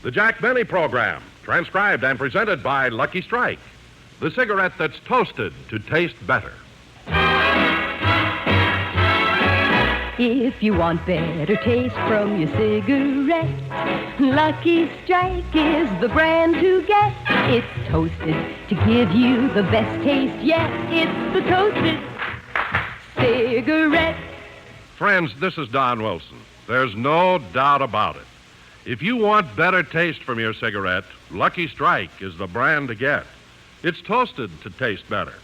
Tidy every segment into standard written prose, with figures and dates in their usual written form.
The Jack Benny Program, transcribed and presented by Lucky Strike, the cigarette that's toasted to taste better. If you want better taste from your cigarette, Lucky Strike is the brand to get. It's toasted to give you the best taste yet. It's the toasted cigarette. Friends, this is Don Wilson. There's no doubt about it. If you want better taste from your cigarette, Lucky Strike is the brand to get. It's toasted to taste better.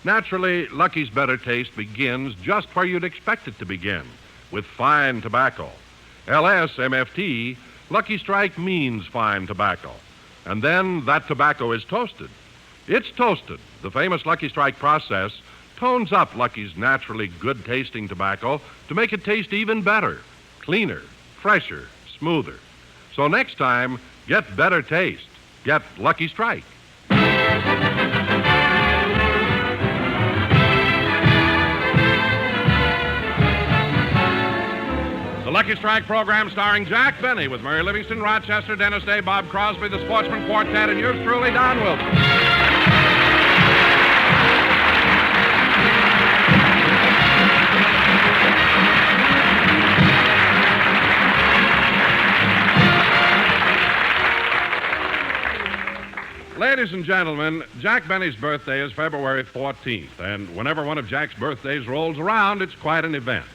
Naturally, Lucky's better taste begins just where you'd expect it to begin, with fine tobacco. LSMFT, Lucky Strike means fine tobacco. And then that tobacco is toasted. It's toasted. The famous Lucky Strike process tones up Lucky's naturally good-tasting tobacco to make it taste even better, cleaner, fresher, smoother. So next time, get better taste. Get Lucky Strike. The Lucky Strike program starring Jack Benny with Murray Livingstone, Rochester, Dennis Day, Bob Crosby, the Sportsman Quartet, and yours truly, Don Wilson. Ladies and gentlemen, Jack Benny's birthday is February 14th, and whenever one of Jack's birthdays rolls around, it's quite an event.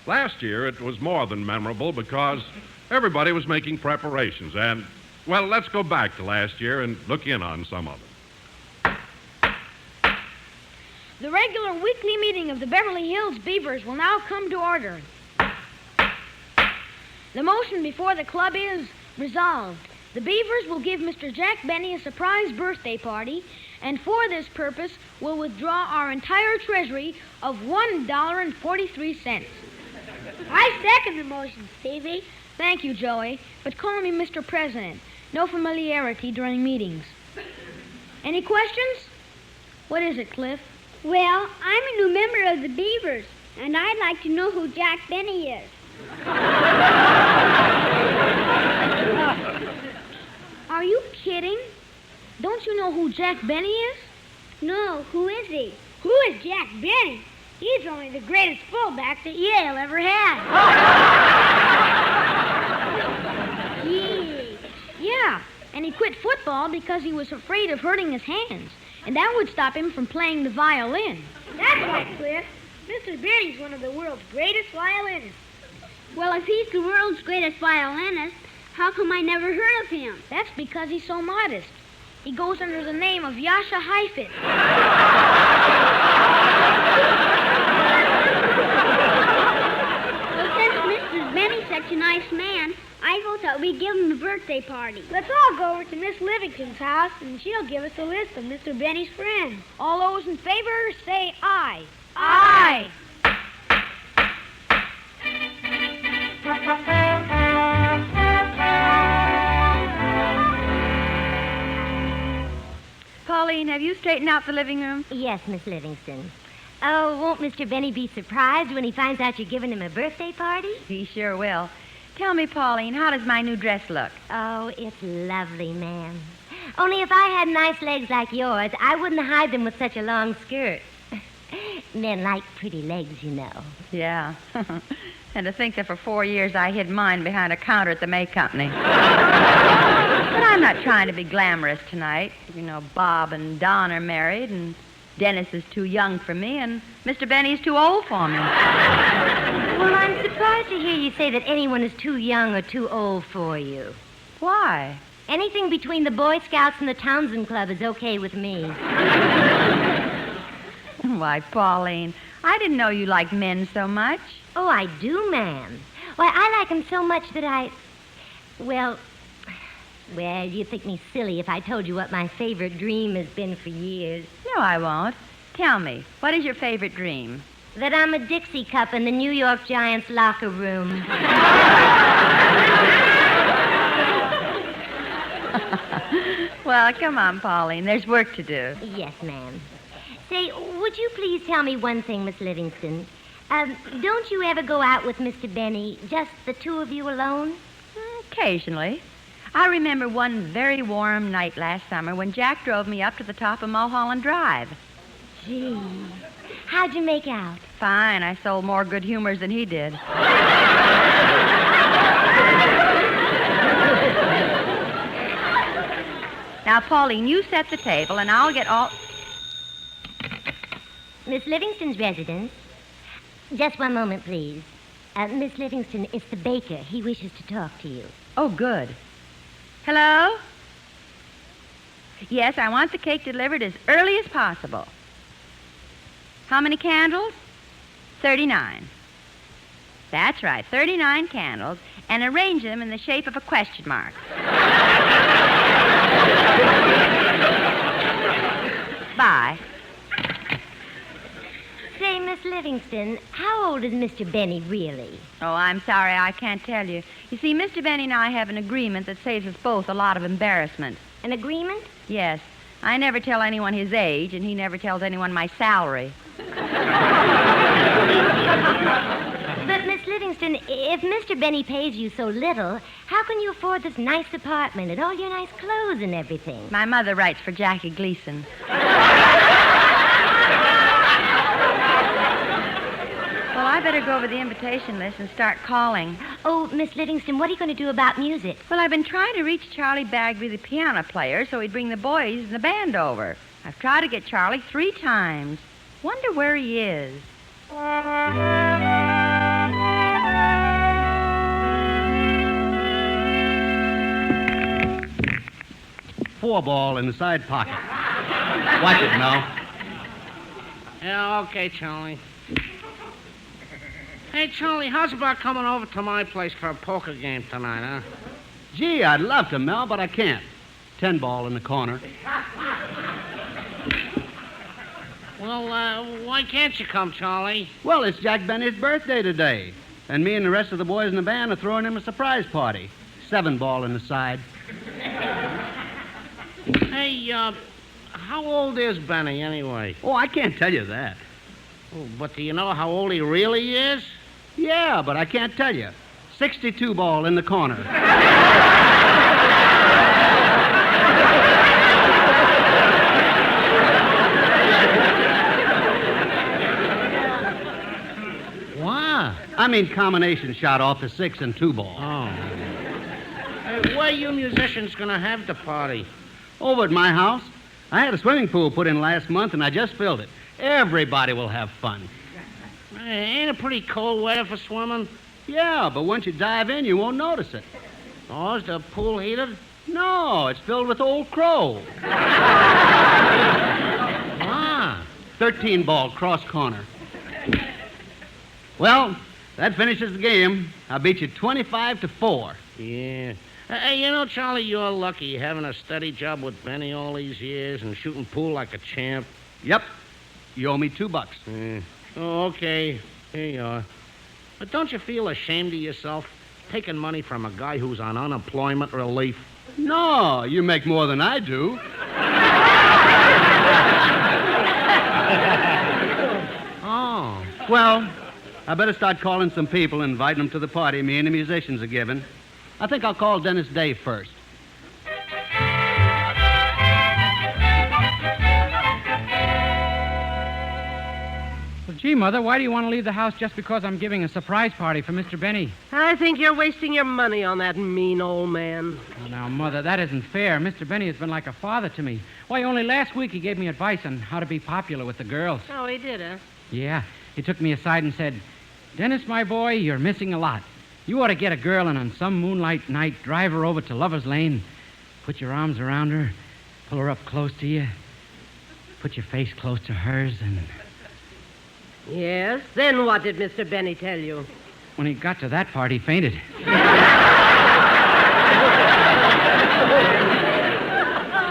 Last year, it was more than memorable because everybody was making preparations, and, well, let's go back to last year and look in on some of it. The regular weekly meeting of the Beverly Hills Beavers will now come to order. The motion before the club is resolved. The Beavers will give Mr. Jack Benny a surprise birthday party, and for this purpose will withdraw our entire treasury of $1.43. I second the motion, Stevie. Thank you, Joey, but call me Mr. President. No familiarity during meetings. Any questions? What is it, Cliff? Well, I'm a new member of the Beavers, and I'd like to know who Jack Benny is. Are you kidding? Don't you know who Jack Benny is? No, who is he? Who is Jack Benny? He's only the greatest fullback that Yale ever had. Gee. Yeah, and he quit football because he was afraid of hurting his hands, and that would stop him from playing the violin. That's right, Cliff. Mr. Benny's one of the world's greatest violinists. Well, if he's the world's greatest violinist, how come I never heard of him? That's because he's so modest. He goes under the name of Yasha Heifetz. Well, since Mr. Benny's such a nice man, I vote that we give him a birthday party. Let's all go over to Miss Livingstone's house, and she'll give us a list of Mr. Benny's friends. All those in favor, say aye. Aye. Pauline, have you straightened out the living room? Yes, Miss Livingstone. Oh, won't Mr. Benny be surprised when he finds out you're giving him a birthday party? He sure will. Tell me, Pauline, how does my new dress look? Oh, it's lovely, ma'am. Only if I had nice legs like yours, I wouldn't hide them with such a long skirt. Men like pretty legs, you know. Yeah. And to think that for 4 years I hid mine behind a counter at the May Company. But I'm not trying to be glamorous tonight. You know, Bob and Don are married, and Dennis is too young for me, and Mr. Benny's too old for me. Well, I'm surprised to hear you say that anyone is too young or too old for you. Why? Anything between the Boy Scouts and the Townsend Club is okay with me. Why, Pauline, I didn't know you liked men so much. Oh, I do, ma'am. Why, I like them so much that Well, you think me silly if I told you what my favorite dream has been for years. No, I won't. Tell me, what is your favorite dream? That I'm a Dixie cup in the New York Giants locker room. Well, come on, Pauline. There's work to do. Yes, ma'am. Say, would you please tell me one thing, Miss Livingstone? Don't you ever go out with Mr. Benny, just the two of you alone? Occasionally. I remember one very warm night last summer when Jack drove me up to the top of Mulholland Drive. Gee, how'd you make out? Fine. I sold more good humors than he did. Now, Pauline, you set the table, and I'll get all... Miss Livingstone's residence. Just one moment, please. Miss Livingston, it's the baker. He wishes to talk to you. Oh, good. Hello? Yes, I want the cake delivered as early as possible. How many candles? 39. That's right, 39 candles, and arrange them in the shape of a question mark. Bye. Say, Miss Livingston, how old is Mr. Benny really? Oh, I'm sorry, I can't tell you. You see, Mr. Benny and I have an agreement that saves us both a lot of embarrassment. An agreement? Yes. I never tell anyone his age, and he never tells anyone my salary. But, Miss Livingston, if Mr. Benny pays you so little, how can you afford this nice apartment and all your nice clothes and everything? My mother writes for Jackie Gleason. Well, I better go over the invitation list and start calling. Oh, Miss Livingston, what are you going to do about music? Well, I've been trying to reach Charlie Bagby, the piano player, so he'd bring the boys and the band over. I've tried to get Charlie 3 times. Wonder where he is. 4 ball in the side pocket. Watch it, Mel. Yeah, okay, Charlie. Hey, Charlie, how's about coming over to my place for a poker game tonight, huh? Gee, I'd love to, Mel, but I can't. 10 ball in the corner. Well, why can't you come, Charlie? Well, it's Jack Benny's birthday today, and me and the rest of the boys in the band are throwing him a surprise party. 7 ball in the side. Hey, how old is Benny, anyway? Oh, I can't tell you that. Oh, but do you know how old he really is? Yeah, but I can't tell you. 62 ball in the corner. What? I mean combination shot off the 6 and 2 ball. Oh. Hey, where you musicians gonna have the party? Over at my house. I had a swimming pool put in last month, and I just filled it. Everybody will have fun. Hey, ain't it pretty cold weather for swimming? Yeah, but once you dive in, you won't notice it. Oh, is the pool heated? No, it's filled with old crow. Ah. 13 ball, cross corner. Well, that finishes the game. I beat you 25-4. Yeah. Hey, you know, Charlie, you're lucky having a steady job with Benny all these years and shooting pool like a champ. Yep. You owe me $2. Yeah. Oh, okay. Here you are. But don't you feel ashamed of yourself taking money from a guy who's on unemployment relief? No, you make more than I do. Oh. Well, I better start calling some people and inviting them to the party me and the musicians are giving. I think I'll call Dennis Day first. Well, gee, Mother, why do you want to leave the house just because I'm giving a surprise party for Mr. Benny? I think you're wasting your money on that mean old man. Oh, now, Mother, that isn't fair. Mr. Benny has been like a father to me. Why, only last week he gave me advice on how to be popular with the girls. Oh, he did, huh? Yeah, he took me aside and said, Dennis, my boy, you're missing a lot. You ought to get a girl and on some moonlight night drive her over to Lover's Lane, put your arms around her, pull her up close to you, put your face close to hers, and... Yes? Then what did Mr. Benny tell you? When he got to that part, he fainted.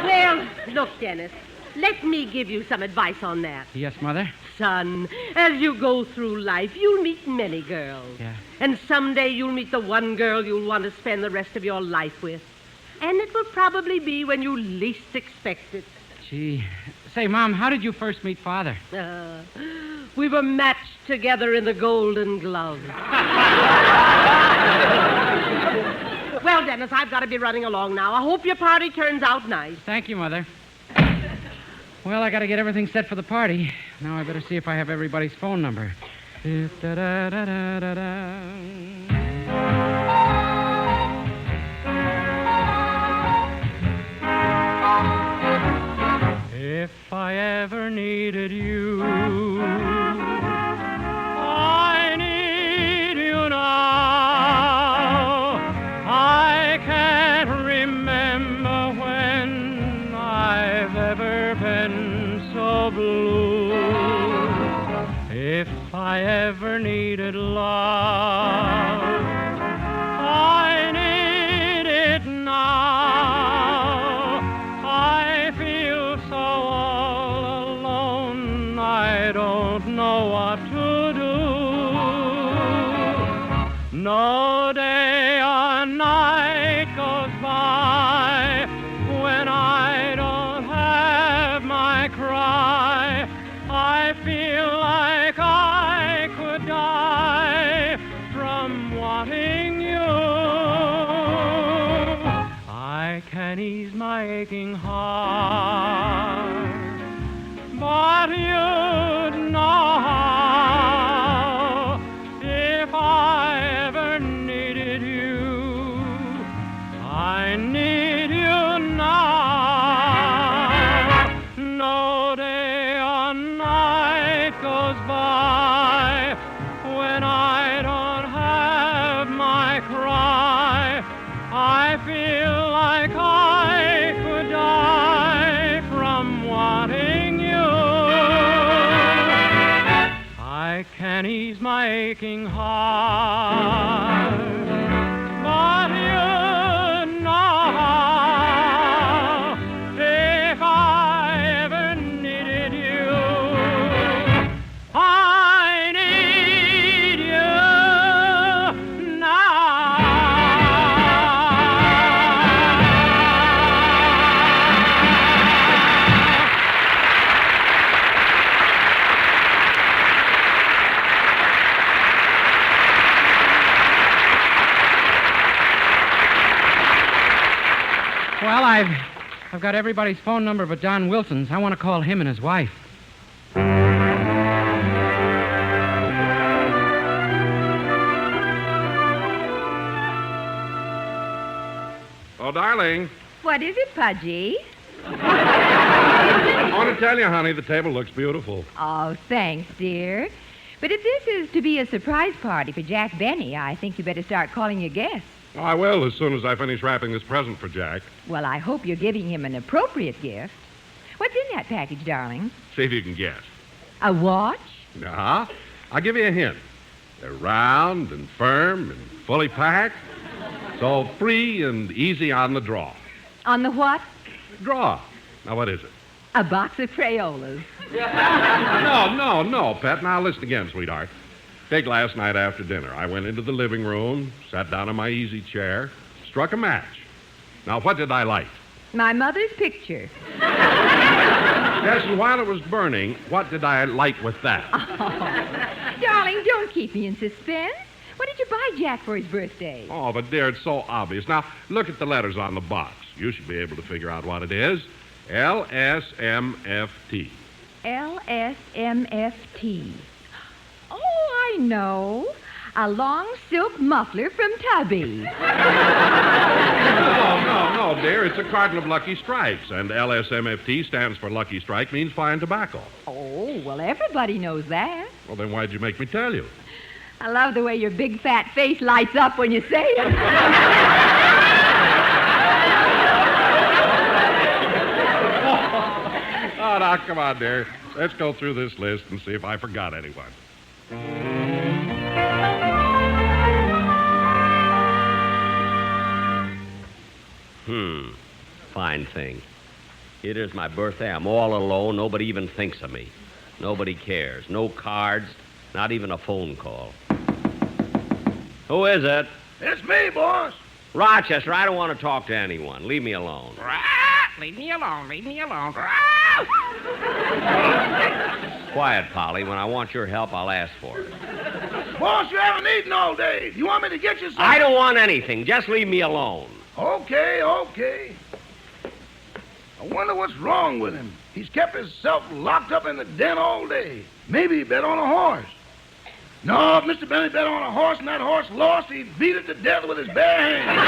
Well, look, Dennis, let me give you some advice on that. Yes, Mother? Son, as you go through life, you'll meet many girls. Yeah. And someday you'll meet the one girl you'll want to spend the rest of your life with. And it will probably be when you least expect it. Gee. Say, Mom, how did you first meet Father? We were matched together in the Golden Glove. Well, Dennis, I've got to be running along now. I hope your party turns out nice. Thank you, Mother. Well, I got to get everything set for the party. Now I better see if I have everybody's phone number. If I ever needed you, I need you now. I can't remember when I've ever been so blue. If I ever needed love, I need it now. I feel so all alone, I don't know what to do. No day or night goes by when I don't have my cry. I feel like I could die from wanting you. I can ease my aching heart, but you'd know how if I ever needed you. I need you now. No day or night goes by when I don't have my cry. I feel like I could die from wanting you. I can ease my aching heart, but you know if I ever needed you, I need you now. Well, I've got everybody's phone number but Don Wilson's. I want to call him and his wife. Oh, darling, What is it, Pudgy? I want to tell you, honey, the table looks beautiful. Oh, thanks, dear. But if this is to be a surprise party for Jack Benny, I think you better start calling your guests. I will as soon as I finish wrapping this present for Jack. Well, I hope you're giving him an appropriate gift. What's in that package, darling? See if you can guess. A watch? Uh-huh. I'll give you a hint. They're round and firm and fully packed, so free and easy on the draw. On the what? Draw. Now, what is it? A box of Crayolas. No, Pet. Now, listen again, sweetheart. Take last night after dinner. I went into the living room, sat down in my easy chair, struck a match. Now, what did I light? My mother's picture. Yes, and while it was burning, what did I light with that? Oh, darling, don't keep me in suspense. What did you buy Jack for his birthday? Oh, but dear, it's so obvious. Now, look at the letters on the box. You should be able to figure out what it is. LSMFT. LSMFT. Oh, I know. A long silk muffler from Tubby. No, dear. It's a carton of Lucky Strikes, and LSMFT stands for Lucky Strike, means fine tobacco. Oh, well, everybody knows that. Well, then why'd you make me tell you? I love the way your big fat face lights up when you say it. Oh, now, come on, dear. Let's go through this list and see if I forgot anyone. Fine thing. It is my birthday. I'm all alone. Nobody even thinks of me. Nobody cares. No cards, not even a phone call. Who is it? It's me, boss. Rochester, I don't want to talk to anyone. Leave me alone. Leave me alone. Leave me alone. Quiet, Polly. When I want your help, I'll ask for it. Boss, you haven't eaten all day. You want me to get you something? I don't want anything. Just leave me alone. Okay. I wonder what's wrong with him. He's kept himself locked up in the den all day. Maybe he bet on a horse. No, if Mr. Benny bet on a horse and that horse lost, he'd beat it to death with his bare hands.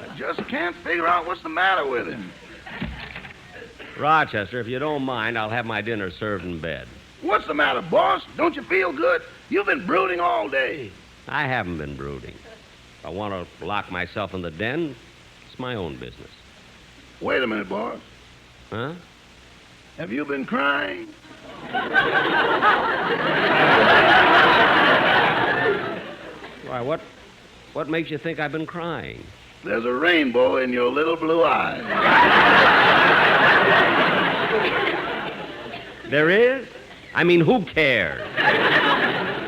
I just can't figure out what's the matter with him. Rochester, if you don't mind, I'll have my dinner served in bed. What's the matter, boss? Don't you feel good? You've been brooding all day. I haven't been brooding. If I want to lock myself in the den, it's my own business. Wait a minute, boss. Huh? Have you been crying? Why, what makes you think I've been crying? There's a rainbow in your little blue eyes. There is? I mean, who cares?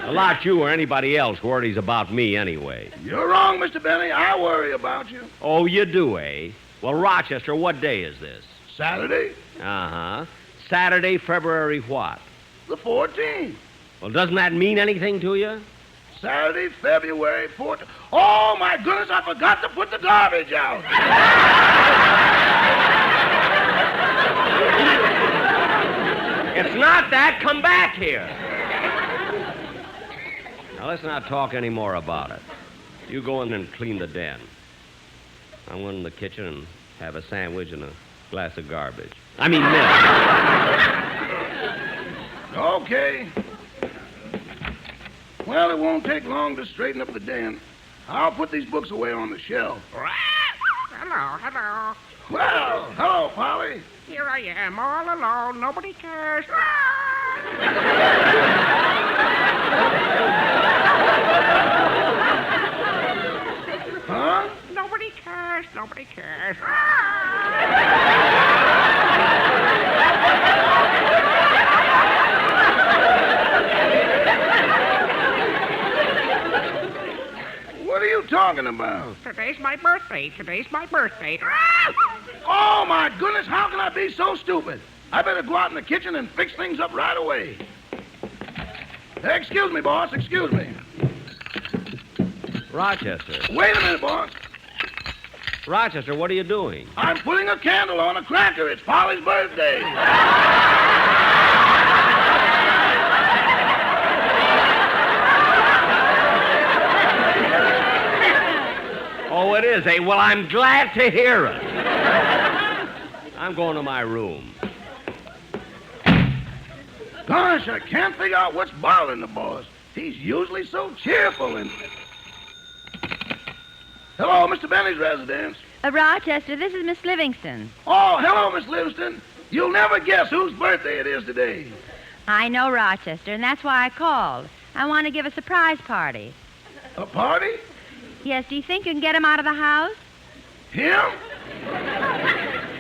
A lot you or anybody else worries about me anyway. You're wrong, Mr. Benny. I worry about you. Oh, you do, eh? Well, Rochester, what day is this? Saturday? Uh-huh. Saturday, February what? The 14th. Well, doesn't that mean anything to you? Saturday, February 14th. Oh, my goodness, I forgot to put the garbage out. It's not that. Come back here. Now, let's not talk any more about it. You go in and clean the den. I'll go in the kitchen and have a sandwich and a glass of garbage. I mean, milk. Okay. Well, it won't take long to straighten up the den. I'll put these books away on the shelf. Hello. Well, hello, Polly. Here I am, all alone. Nobody cares. Huh? Nobody cares. What are you talking about? Today's my birthday. Oh, my goodness, how can I be so stupid? I better go out in the kitchen and fix things up right away. Excuse me, boss, excuse me. Rochester. Wait a minute, boss. Rochester, what are you doing? I'm putting a candle on a cracker. It's Polly's birthday. Oh, it is, eh? Well, I'm glad to hear it. I'm going to my room. Gosh, I can't figure out what's bothering the boss. He's usually so cheerful and... Hello, Mr. Benny's residence. Rochester, this is Miss Livingstone. Oh, hello, Miss Livingstone. You'll never guess whose birthday it is today. I know Rochester, and that's why I called. I want to give a surprise party. A party? Yes, do you think you can get him out of the house? Him?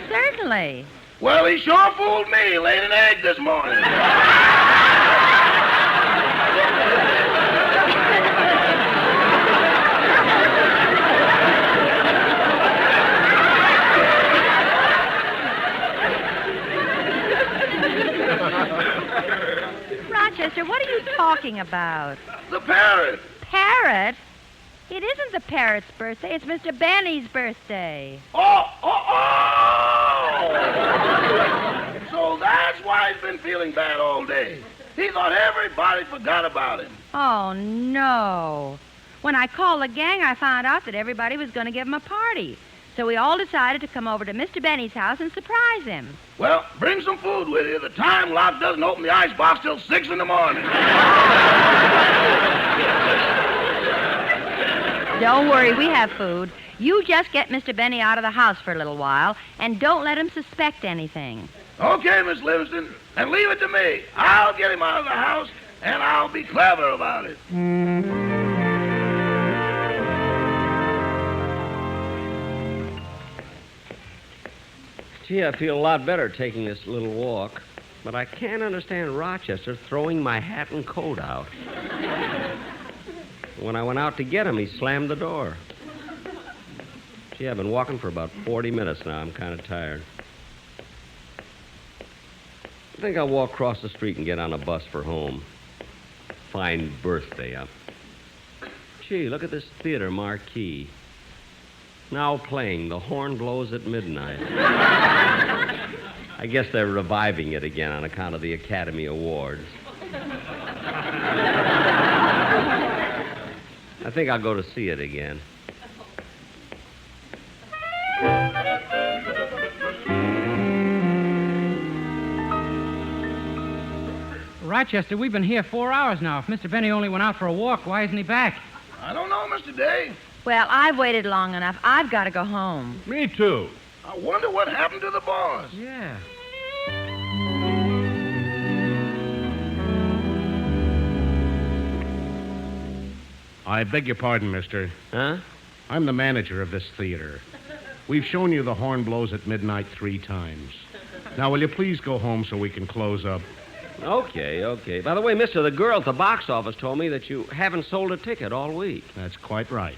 Certainly. Well, he sure fooled me. Laid an egg this morning. Rochester, what are you talking about? The parrot. Parrot? It isn't the parrot's birthday. It's Mr. Benny's birthday. Oh! So that's why he's been feeling bad all day. He thought everybody forgot about him. Oh, no. When I called the gang, I found out that everybody was going to give him a party. So we all decided to come over to Mr. Benny's house and surprise him. Well, bring some food with you. The time lock doesn't open the icebox till 6 in the morning. Don't worry, we have food. You just get Mr. Benny out of the house for a little while, and don't let him suspect anything. Okay, Miss Livingstone, and leave it to me. I'll get him out of the house, and I'll be clever about it. Gee, I feel a lot better taking this little walk, but I can't understand Rochester throwing my hat and coat out. When I went out to get him, he slammed the door. Gee, I've been walking for about 40 minutes now. I'm kind of tired. I think I'll walk across the street and get on a bus for home. Fine birthday up. Gee, look at this theater marquee. Now playing The Horn Blows at Midnight. I guess they're reviving it again on account of the Academy Awards. I think I'll go to see it again. Rochester, we've been here 4 hours now. If Mr. Benny only went out for a walk, why isn't he back? I don't know, Mr. Day. Well, I've waited long enough. I've got to go home. Me too. I wonder what happened to the boss. Yeah. I beg your pardon, mister. Huh? I'm the manager of this theater. We've shown you The Horn Blows at Midnight 3 times. Now, will you please go home so we can close up? Okay. By the way, mister, the girl at the box office told me that you haven't sold a ticket all week. That's quite right.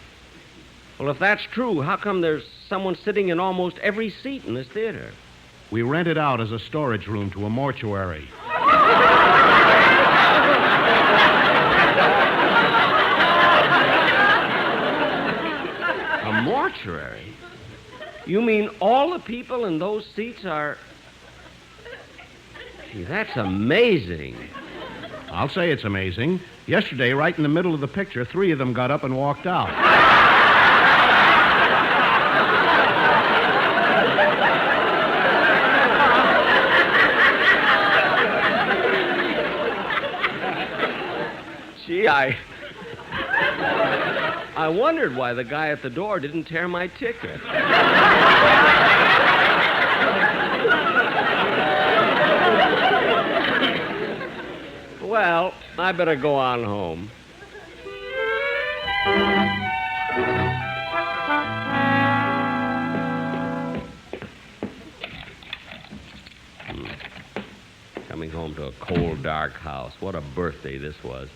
Well, if that's true, how come there's someone sitting in almost every seat in this theater? We rent it out as a storage room to a mortuary. A mortuary? You mean all the people in those seats are... Gee, that's amazing. I'll say it's amazing. Yesterday, right in the middle of the picture, 3 of them got up and walked out. Gee, I wondered why the guy at the door didn't tear my ticket. Well, I better go on home. Coming home to a cold, dark house. What a birthday this was.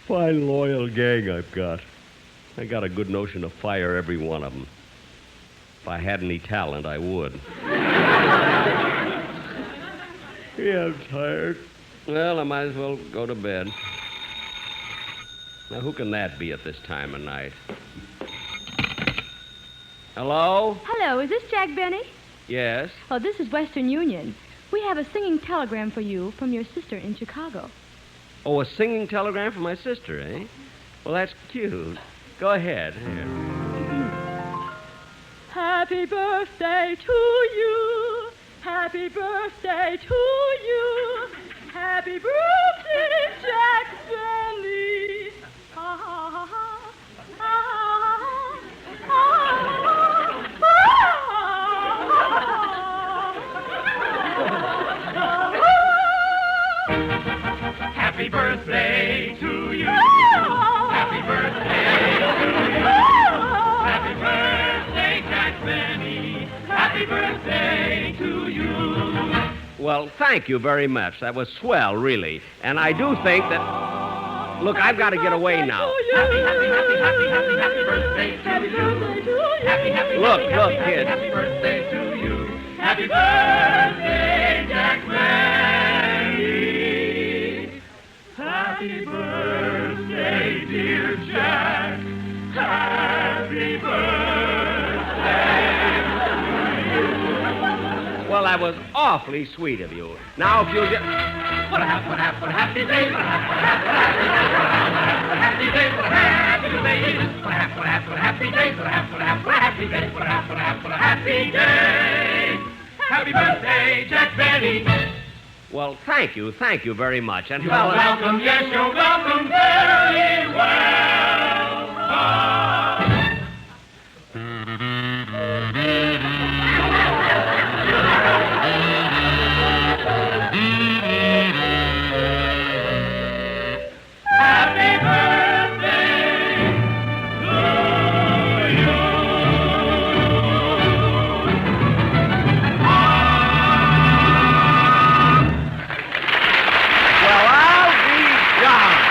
Fine, loyal gang I've got. I got a good notion to fire every one of them. If I had any talent, I would. Yeah, I'm tired. Well, I might as well go to bed. Now, who can that be at this time of night? Hello? Hello, is this Jack Benny? Yes? Oh, this is Western Union. We have a singing telegram for you from your sister in Chicago. Oh, a singing telegram from my sister, eh? Well, that's cute. Go ahead. Here. Happy birthday to you. Happy birthday to you. Happy birthday, Jack Benny. Ha, ha, ha, ha. Happy birthday to you. Happy birthday to you. Happy birthday, Jack Benny. Happy birthday to you. Well, thank you very much. That was swell, really. And I do think that... Look, I've got to get away now. Happy birthday to you. Happy Look, kids. Happy birthday to you. Happy birthday, Jack Benny. Happy birthday, dear Jack. Happy birthday to you. Well, that was awfully sweet of you. Now, if you'll just... What a happy day, what a happy day, what a happy day, what a happy day, what a happy day, what a happy day. Happy birthday, Jack Benny. Well, thank you very much. And You're welcome, yes, you're welcome, very well. Happy birthday to you. Well, I'll be darned.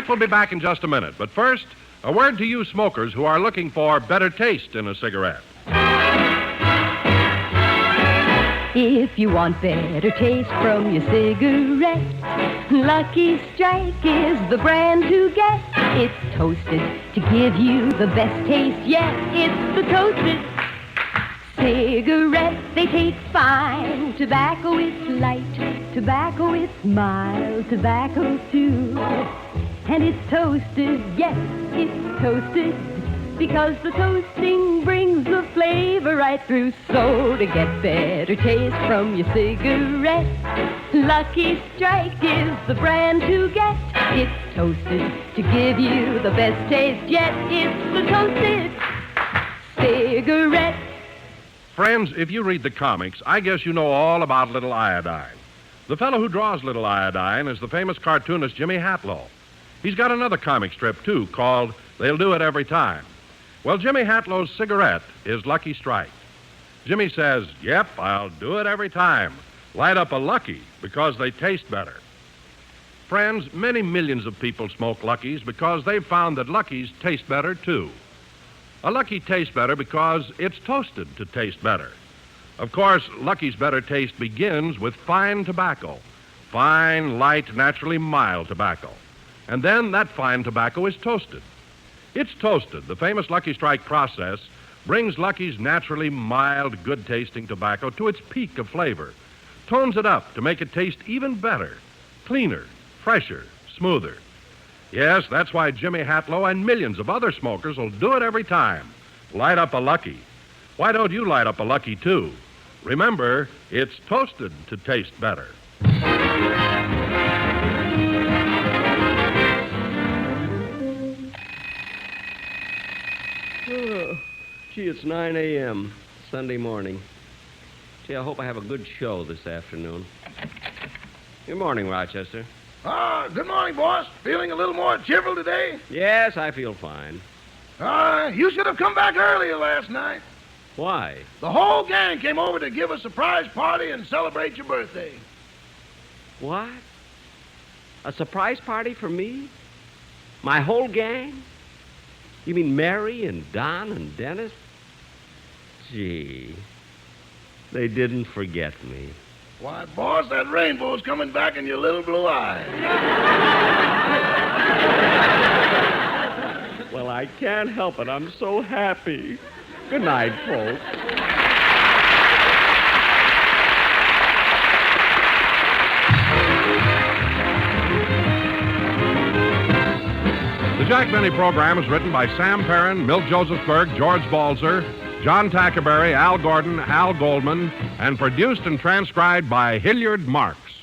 Jack will be back in just a minute. But first, a word to you smokers who are looking for better taste in a cigarette. If you want better taste from your cigarette, Lucky Strike is the brand to get. It's toasted to give you the best taste yet. It's the toasted cigarette. They take fine. Tobacco is light. Tobacco is mild. Tobacco too. And it's toasted, yes, it's toasted, because the toasting brings the flavor right through. So to get better taste from your cigarette, Lucky Strike is the brand to get. It's toasted to give you the best taste yet. It's the toasted cigarette. Friends, if you read the comics, I guess you know all about Little Iodine. The fellow who draws Little Iodine is the famous cartoonist Jimmy Hatlow. He's got another comic strip, too, called They'll Do It Every Time. Well, Jimmy Hatlow's cigarette is Lucky Strike. Jimmy says, yep, I'll do it every time. Light up a Lucky because they taste better. Friends, many millions of people smoke Luckies because they've found that Luckies taste better, too. A Lucky tastes better because it's toasted to taste better. Of course, Lucky's better taste begins with fine tobacco. Fine, light, naturally mild tobacco. And then that fine tobacco is toasted. It's toasted. The famous Lucky Strike process brings Lucky's naturally mild, good-tasting tobacco to its peak of flavor, tones it up to make it taste even better, cleaner, fresher, smoother. Yes, that's why Jimmy Hatlow and millions of other smokers will do it every time. Light up a Lucky. Why don't you light up a Lucky, too? Remember, it's toasted to taste better. Oh, gee, it's 9 a.m. Sunday morning. Gee, I hope I have a good show this afternoon. Good morning, Rochester. Good morning, boss. Feeling a little more cheerful today? Yes, I feel fine. You should have come back earlier last night. Why? The whole gang came over to give a surprise party and celebrate your birthday. What? A surprise party for me? My whole gang? You mean Mary and Don and Dennis? Gee, they didn't forget me. Why, boss, that rainbow's coming back in your little blue eye. Well, I can't help it. I'm so happy. Good night, folks. The Jack Benny program is written by Sam Perrin, Milt Josephsberg, George Balzer, John Tackerberry, Al Gordon, Al Goldman, and produced and transcribed by Hilliard Marks.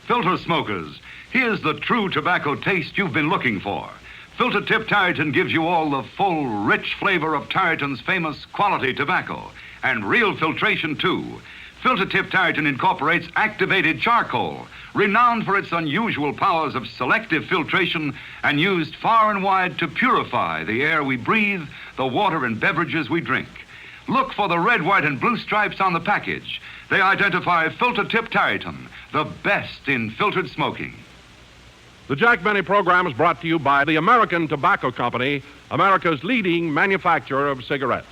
Filter smokers, here's the true tobacco taste you've been looking for. Filter Tip Tarleton gives you all the full, rich flavor of Tarleton's famous quality tobacco, and real filtration, too. Filter Tip Tarleton incorporates activated charcoal, renowned for its unusual powers of selective filtration and used far and wide to purify the air we breathe, the water and beverages we drink. Look for the red, white, and blue stripes on the package. They identify Filter Tip Tarleton, the best in filtered smoking. The Jack Benny program is brought to you by the American Tobacco Company, America's leading manufacturer of cigarettes.